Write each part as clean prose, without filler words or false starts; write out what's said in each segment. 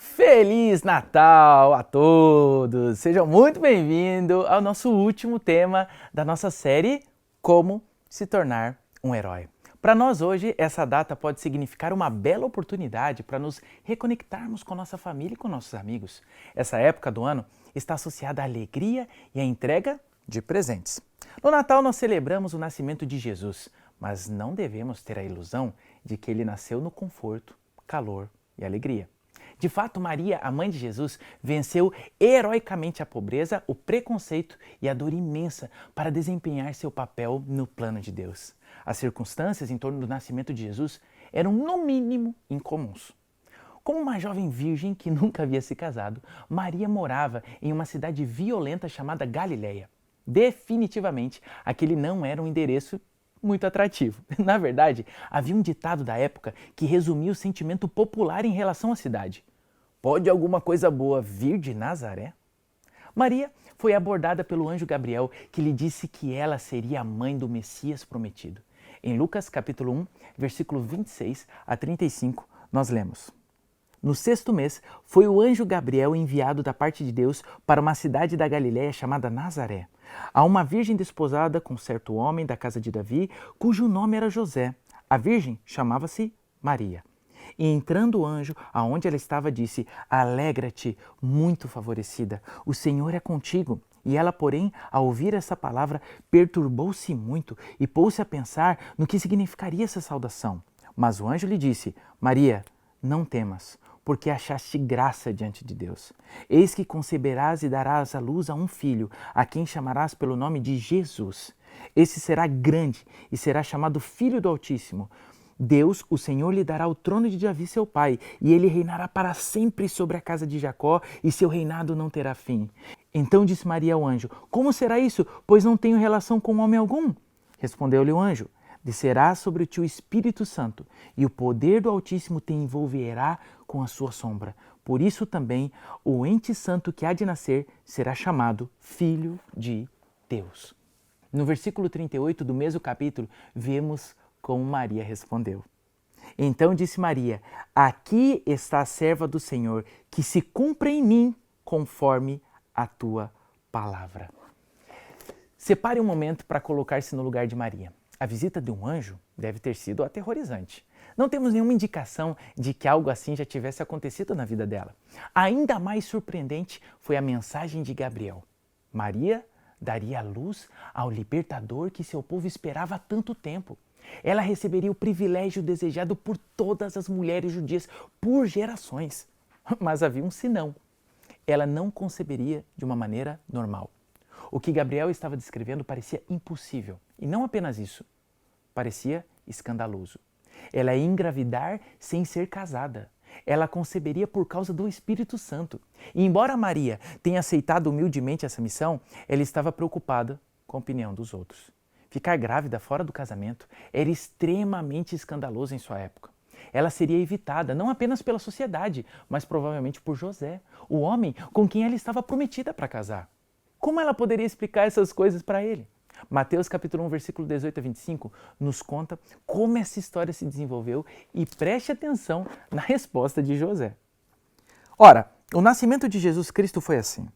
Feliz Natal a todos! Sejam muito bem-vindos ao nosso último tema da nossa série Como se tornar um herói. Para nós hoje, essa data pode significar uma bela oportunidade para nos reconectarmos com nossa família e com nossos amigos. Essa época do ano está associada à alegria e à entrega de presentes. No Natal nós celebramos o nascimento de Jesus, mas não devemos ter a ilusão de que ele nasceu no conforto, calor e alegria. De fato, Maria, a mãe de Jesus, venceu heroicamente a pobreza, o preconceito e a dor imensa para desempenhar seu papel no plano de Deus. As circunstâncias em torno do nascimento de Jesus eram, no mínimo, incomuns. Como uma jovem virgem que nunca havia se casado, Maria morava em uma cidade violenta chamada Galileia. Definitivamente, aquele não era um endereço muito atrativo. Na verdade, havia um ditado da época que resumia o sentimento popular em relação à cidade. Pode alguma coisa boa vir de Nazaré? Maria foi abordada pelo anjo Gabriel, que lhe disse que ela seria a mãe do Messias prometido. Em Lucas capítulo 1, versículo 26 a 35, nós lemos: No 6º mês, foi o anjo Gabriel enviado da parte de Deus para uma cidade da Galiléia chamada Nazaré, a uma virgem desposada com certo homem da casa de Davi, cujo nome era José. A virgem chamava-se Maria. E entrando o anjo, aonde ela estava, disse: Alegra-te, muito favorecida, o Senhor é contigo. E ela, porém, ao ouvir essa palavra, perturbou-se muito e pôs-se a pensar no que significaria essa saudação. Mas o anjo lhe disse: Maria, não temas, porque achaste graça diante de Deus. Eis que conceberás e darás à luz a um filho, a quem chamarás pelo nome de Jesus. Esse será grande e será chamado Filho do Altíssimo. Deus, o Senhor, lhe dará o trono de Davi, seu pai, e ele reinará para sempre sobre a casa de Jacó, e seu reinado não terá fim. Então disse Maria ao anjo: Como será isso, pois não tenho relação com homem algum? Respondeu-lhe o anjo: Descerá sobre ti o Espírito Santo, e o poder do Altíssimo te envolverá com a sua sombra. Por isso também o ente santo que há de nascer será chamado Filho de Deus. No versículo 38 do mesmo capítulo, vemos como Maria respondeu. Então disse Maria: Aqui está a serva do Senhor, que se cumpra em mim conforme a tua palavra. Separe um momento para colocar-se no lugar de Maria. A visita de um anjo deve ter sido aterrorizante. Não temos nenhuma indicação de que algo assim já tivesse acontecido na vida dela. Ainda mais surpreendente foi a mensagem de Gabriel. Maria daria luz ao libertador que seu povo esperava há tanto tempo. Ela receberia o privilégio desejado por todas as mulheres judias por gerações. Mas havia um senão. Ela não conceberia de uma maneira normal. O que Gabriel estava descrevendo parecia impossível. E não apenas isso, parecia escandaloso. Ela ia engravidar sem ser casada. Ela conceberia por causa do Espírito Santo. E embora Maria tenha aceitado humildemente essa missão, ela estava preocupada com a opinião dos outros. Ficar grávida fora do casamento era extremamente escandaloso em sua época. Ela seria evitada não apenas pela sociedade, mas provavelmente por José, o homem com quem ela estava prometida para casar. Como ela poderia explicar essas coisas para ele? Mateus capítulo 1, versículo 18 a 25, nos conta como essa história se desenvolveu e preste atenção na resposta de José. Ora, o nascimento de Jesus Cristo foi assim.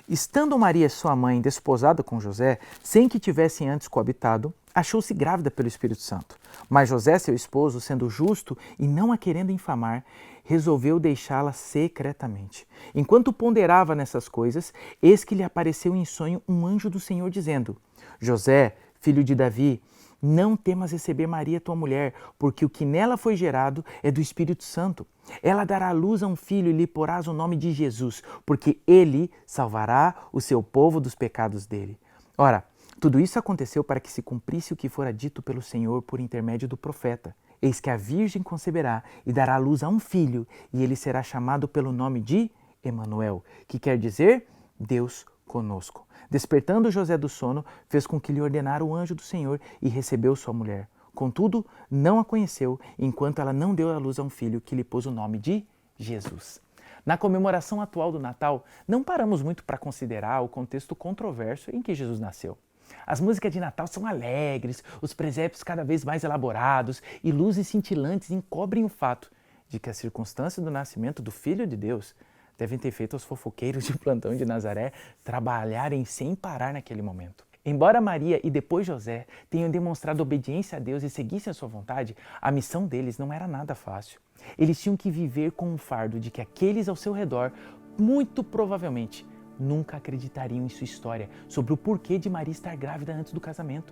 Estando Maria, sua mãe, desposada com José, sem que tivessem antes coabitado, achou-se grávida pelo Espírito Santo. Mas José, seu esposo, sendo justo e não a querendo infamar, resolveu deixá-la secretamente. Enquanto ponderava nessas coisas, eis que lhe apareceu em sonho um anjo do Senhor dizendo: José, filho de Davi, não temas receber Maria, tua mulher, porque o que nela foi gerado é do Espírito Santo. Ela dará à luz a um filho e lhe porás o nome de Jesus, porque ele salvará o seu povo dos pecados dele. Ora, tudo isso aconteceu para que se cumprisse o que fora dito pelo Senhor por intermédio do profeta. Eis que a virgem conceberá e dará à luz a um filho, e ele será chamado pelo nome de Emanuel, que quer dizer Deus conosco. Despertando José do sono, fez com que lhe ordenara o anjo do Senhor e recebeu sua mulher. Contudo, não a conheceu, enquanto ela não deu à luz a um filho que lhe pôs o nome de Jesus. Na comemoração atual do Natal, não paramos muito para considerar o contexto controverso em que Jesus nasceu. As músicas de Natal são alegres, os presépios cada vez mais elaborados e luzes cintilantes encobrem o fato de que as circunstâncias do nascimento do Filho de Deus devem ter feito os fofoqueiros de plantão de Nazaré trabalharem sem parar naquele momento. Embora Maria e depois José tenham demonstrado obediência a Deus e seguissem a sua vontade, a missão deles não era nada fácil. Eles tinham que viver com o fardo de que aqueles ao seu redor, muito provavelmente, nunca acreditariam em sua história sobre o porquê de Maria estar grávida antes do casamento.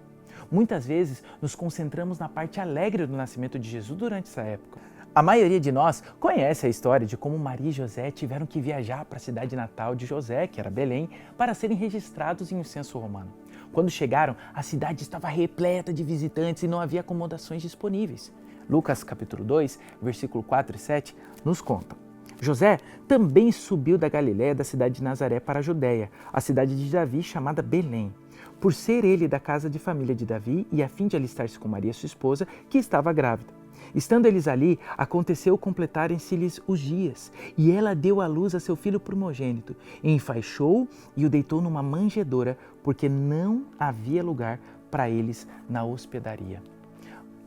Muitas vezes nos concentramos na parte alegre do nascimento de Jesus durante essa época. A maioria de nós conhece a história de como Maria e José tiveram que viajar para a cidade natal de José, que era Belém, para serem registrados em um censo romano. Quando chegaram, a cidade estava repleta de visitantes e não havia acomodações disponíveis. Lucas capítulo 2, versículo 4 e 7 nos conta. José também subiu da Galiléia, da cidade de Nazaré, para a Judéia, a cidade de Davi, chamada Belém, por ser ele da casa de família de Davi e a fim de alistar-se com Maria, sua esposa, que estava grávida. Estando eles ali, aconteceu completarem-se-lhes os dias, e ela deu à luz a seu filho primogênito, e enfaixou e o deitou numa manjedoura, porque não havia lugar para eles na hospedaria.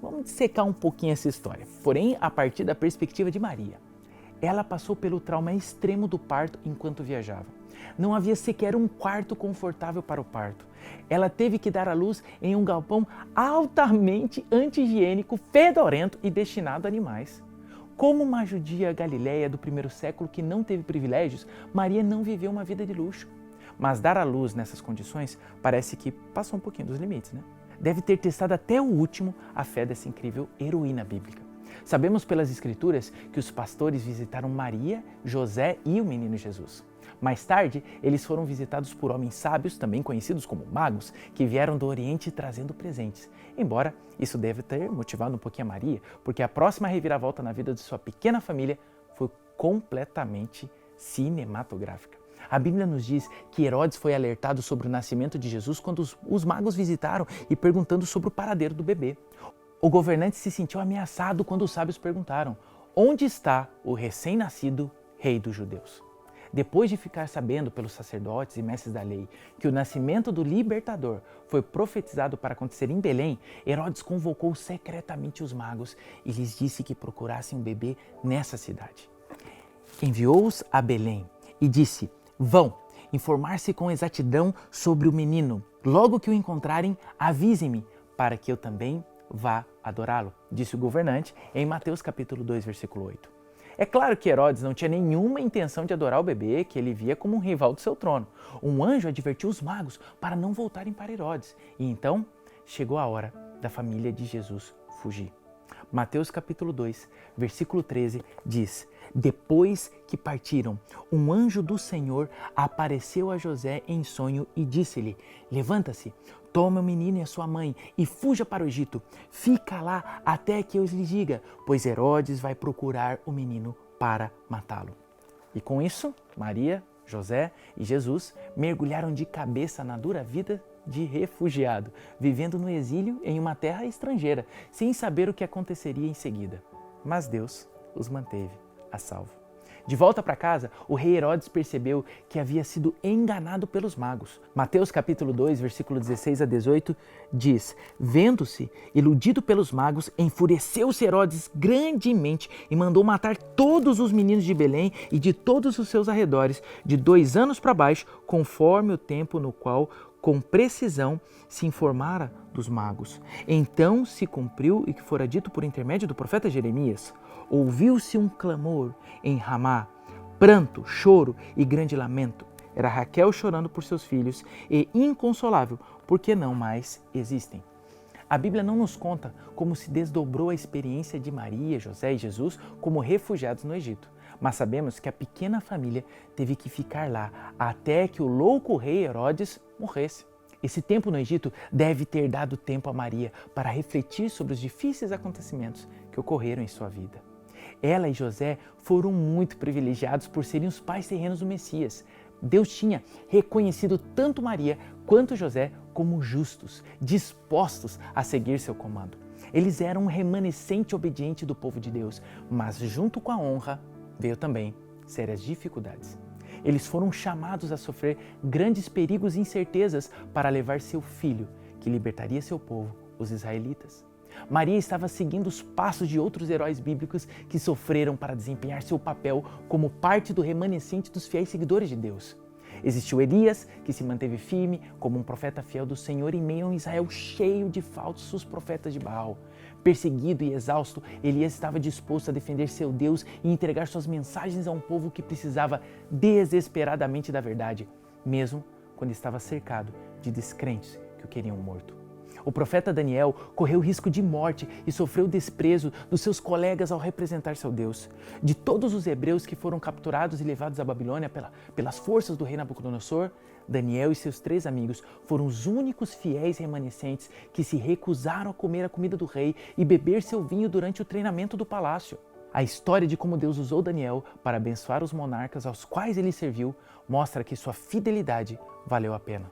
Vamos dissecar um pouquinho essa história, porém a partir da perspectiva de Maria. Ela passou pelo trauma extremo do parto enquanto viajava. Não havia sequer um quarto confortável para o parto. Ela teve que dar à luz em um galpão altamente anti-higiênico, fedorento e destinado a animais. Como uma judia galileia do primeiro século que não teve privilégios, Maria não viveu uma vida de luxo. Mas dar à luz nessas condições parece que passou um pouquinho dos limites, né? Deve ter testado até o último a fé dessa incrível heroína bíblica. Sabemos pelas Escrituras que os pastores visitaram Maria, José e o menino Jesus. Mais tarde, eles foram visitados por homens sábios, também conhecidos como magos, que vieram do Oriente trazendo presentes. Embora isso deve ter motivado um pouquinho a Maria, porque a próxima reviravolta na vida de sua pequena família foi completamente cinematográfica. A Bíblia nos diz que Herodes foi alertado sobre o nascimento de Jesus quando os magos visitaram e perguntando sobre o paradeiro do bebê. O governante se sentiu ameaçado quando os sábios perguntaram: onde está o recém-nascido rei dos judeus? Depois de ficar sabendo pelos sacerdotes e mestres da lei que o nascimento do libertador foi profetizado para acontecer em Belém, Herodes convocou secretamente os magos e lhes disse que procurassem um bebê nessa cidade. Enviou-os a Belém e disse: vão informar-se com exatidão sobre o menino. Logo que o encontrarem, avisem-me para que eu também vá adorá-lo, disse o governante em Mateus capítulo 2, versículo 8. É claro que Herodes não tinha nenhuma intenção de adorar o bebê, que ele via como um rival do seu trono. Um anjo advertiu os magos para não voltarem para Herodes. E então chegou a hora da família de Jesus fugir. Mateus capítulo 2, versículo 13 diz: depois que partiram, um anjo do Senhor apareceu a José em sonho e disse-lhe: levanta-se, toma o menino e a sua mãe e fuja para o Egito. Fica lá até que eu lhe diga, pois Herodes vai procurar o menino para matá-lo. E com isso, Maria, José e Jesus mergulharam de cabeça na dura vida de refugiado, vivendo no exílio em uma terra estrangeira, sem saber o que aconteceria em seguida. Mas Deus os manteve a salvo. De volta para casa, o rei Herodes percebeu que havia sido enganado pelos magos. Mateus capítulo 2, versículo 16 a 18 diz: vendo-se iludido pelos magos, enfureceu-se Herodes grandemente e mandou matar todos os meninos de Belém e de todos os seus arredores, de 2 anos para baixo, conforme o tempo no qual com precisão se informara dos magos. Então se cumpriu o que fora dito por intermédio do profeta Jeremias. Ouviu-se um clamor em Ramá, pranto, choro e grande lamento. Era Raquel chorando por seus filhos e inconsolável, porque não mais existem. A Bíblia não nos conta como se desdobrou a experiência de Maria, José e Jesus como refugiados no Egito. Mas sabemos que a pequena família teve que ficar lá até que o louco rei Herodes morresse. Esse tempo no Egito deve ter dado tempo a Maria para refletir sobre os difíceis acontecimentos que ocorreram em sua vida. Ela e José foram muito privilegiados por serem os pais terrenos do Messias. Deus tinha reconhecido tanto Maria quanto José como justos, dispostos a seguir seu comando. Eles eram um remanescente obediente do povo de Deus, mas junto com a honra veio também sérias dificuldades. Eles foram chamados a sofrer grandes perigos e incertezas para levar seu filho, que libertaria seu povo, os israelitas. Maria estava seguindo os passos de outros heróis bíblicos que sofreram para desempenhar seu papel como parte do remanescente dos fiéis seguidores de Deus. Existiu Elias, que se manteve firme como um profeta fiel do Senhor em meio a um Israel cheio de falsos profetas de Baal. Perseguido e exausto, Elias estava disposto a defender seu Deus e entregar suas mensagens a um povo que precisava desesperadamente da verdade, mesmo quando estava cercado de descrentes que o queriam morto. O profeta Daniel correu risco de morte e sofreu desprezo dos seus colegas ao representar seu Deus. De todos os hebreus que foram capturados e levados à Babilônia pelas forças do rei Nabucodonosor, Daniel e seus 3 amigos foram os únicos fiéis remanescentes que se recusaram a comer a comida do rei e beber seu vinho durante o treinamento do palácio. A história de como Deus usou Daniel para abençoar os monarcas aos quais ele serviu mostra que sua fidelidade valeu a pena.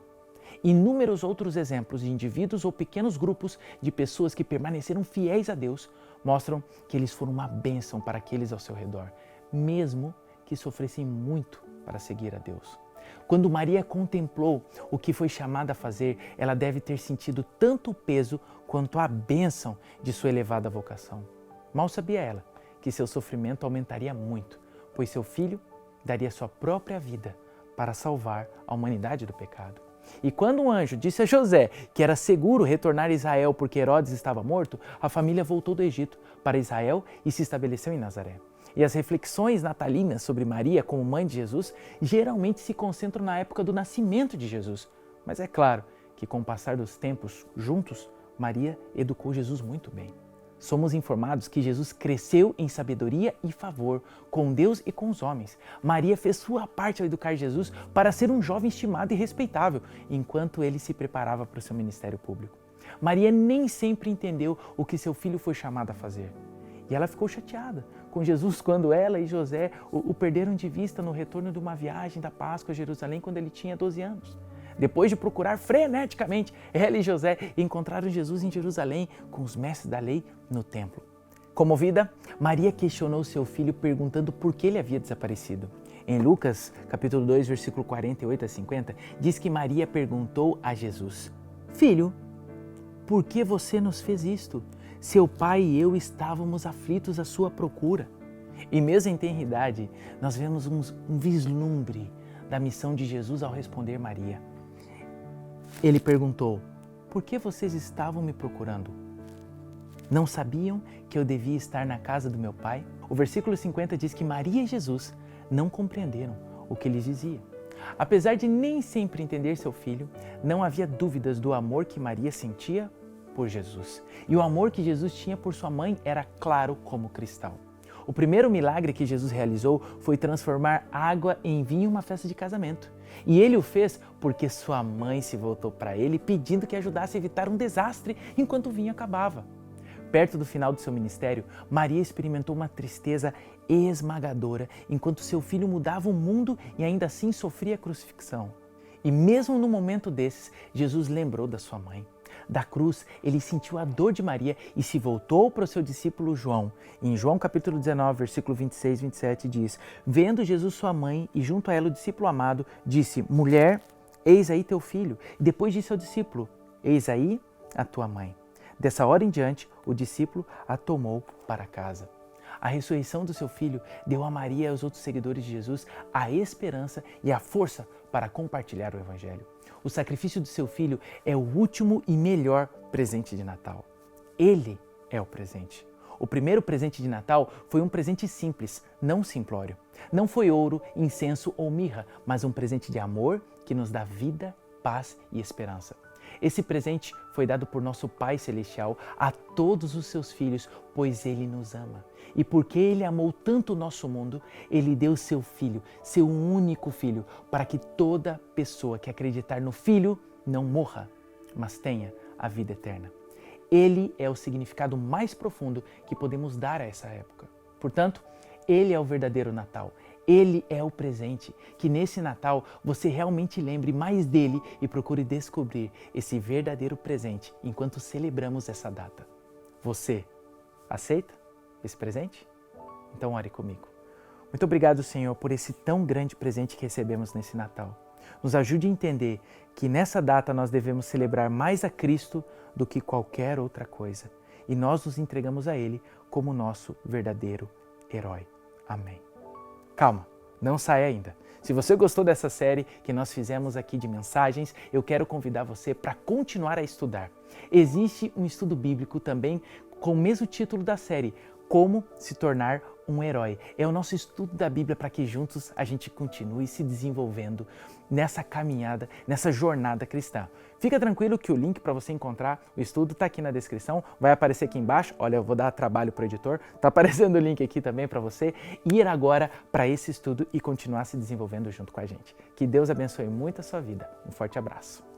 Inúmeros outros exemplos de indivíduos ou pequenos grupos de pessoas que permaneceram fiéis a Deus mostram que eles foram uma bênção para aqueles ao seu redor, mesmo que sofressem muito para seguir a Deus. Quando Maria contemplou o que foi chamada a fazer, ela deve ter sentido tanto o peso quanto a bênção de sua elevada vocação. Mal sabia ela que seu sofrimento aumentaria muito, pois seu filho daria sua própria vida para salvar a humanidade do pecado. E quando um anjo disse a José que era seguro retornar a Israel porque Herodes estava morto, a família voltou do Egito para Israel e se estabeleceu em Nazaré. E as reflexões natalinas sobre Maria como mãe de Jesus geralmente se concentram na época do nascimento de Jesus. Mas é claro que com o passar dos tempos juntos, Maria educou Jesus muito bem. Somos informados que Jesus cresceu em sabedoria e favor com Deus e com os homens. Maria fez sua parte ao educar Jesus para ser um jovem estimado e respeitável, enquanto ele se preparava para o seu ministério público. Maria nem sempre entendeu o que seu filho foi chamado a fazer. E ela ficou chateada com Jesus quando ela e José o perderam de vista no retorno de uma viagem da Páscoa a Jerusalém quando ele tinha 12 anos. Depois de procurar freneticamente, ela e José encontraram Jesus em Jerusalém com os mestres da lei no templo. Comovida, Maria questionou seu filho perguntando por que ele havia desaparecido. Em Lucas, capítulo 2, versículo 48 a 50, diz que Maria perguntou a Jesus: Filho, por que você nos fez isto? Seu pai e eu estávamos aflitos à sua procura. E mesmo em tenridade, nós vemos um vislumbre da missão de Jesus ao responder Maria. Ele perguntou: por que vocês estavam me procurando? Não sabiam que eu devia estar na casa do meu pai? O versículo 50 diz que Maria e Jesus não compreenderam o que lhes dizia. Apesar de nem sempre entender seu filho, não havia dúvidas do amor que Maria sentia por Jesus. E o amor que Jesus tinha por sua mãe era claro como cristal. O primeiro milagre que Jesus realizou foi transformar água em vinho em uma festa de casamento. E ele o fez porque sua mãe se voltou para ele pedindo que ajudasse a evitar um desastre enquanto o vinho acabava. Perto do final do seu ministério, Maria experimentou uma tristeza esmagadora enquanto seu filho mudava o mundo e ainda assim sofria a crucifixão. E mesmo no momento desses, Jesus lembrou da sua mãe. Da cruz, ele sentiu a dor de Maria e se voltou para o seu discípulo João. Em João capítulo 19, versículo 26 e 27 diz: Vendo Jesus sua mãe e junto a ela o discípulo amado, disse: Mulher, eis aí teu filho. E depois disse ao discípulo: Eis aí a tua mãe. Dessa hora em diante, o discípulo a tomou para casa. A ressurreição do seu filho deu a Maria e aos outros seguidores de Jesus a esperança e a força para compartilhar o Evangelho. O sacrifício do seu filho é o último e melhor presente de Natal. Ele é o presente. O primeiro presente de Natal foi um presente simples, não simplório. Não foi ouro, incenso ou mirra, mas um presente de amor que nos dá vida, paz e esperança. Esse presente foi dado por nosso Pai Celestial a todos os seus filhos, pois Ele nos ama. E porque Ele amou tanto o nosso mundo, Ele deu seu Filho, seu único Filho, para que toda pessoa que acreditar no Filho não morra, mas tenha a vida eterna. Ele é o significado mais profundo que podemos dar a essa época. Portanto, Ele é o verdadeiro Natal. Ele é o presente, que nesse Natal você realmente lembre mais dele e procure descobrir esse verdadeiro presente enquanto celebramos essa data. Você aceita esse presente? Então ore comigo. Muito obrigado, Senhor, por esse tão grande presente que recebemos nesse Natal. Nos ajude a entender que nessa data nós devemos celebrar mais a Cristo do que qualquer outra coisa. e nós nos entregamos a Ele como nosso verdadeiro herói. Amém. Calma, não sai ainda. Se você gostou dessa série que nós fizemos aqui de mensagens, eu quero convidar você para continuar a estudar. Existe um estudo bíblico também com o mesmo título da série, Como se tornar um herói. É o nosso estudo da Bíblia para que juntos a gente continue se desenvolvendo nessa caminhada, nessa jornada cristã. Fica tranquilo que o link para você encontrar o estudo está aqui na descrição, vai aparecer aqui embaixo. Olha, eu vou dar trabalho para o editor, está aparecendo o link aqui também para você ir agora para esse estudo e continuar se desenvolvendo junto com a gente. Que Deus abençoe muito a sua vida. Um forte abraço.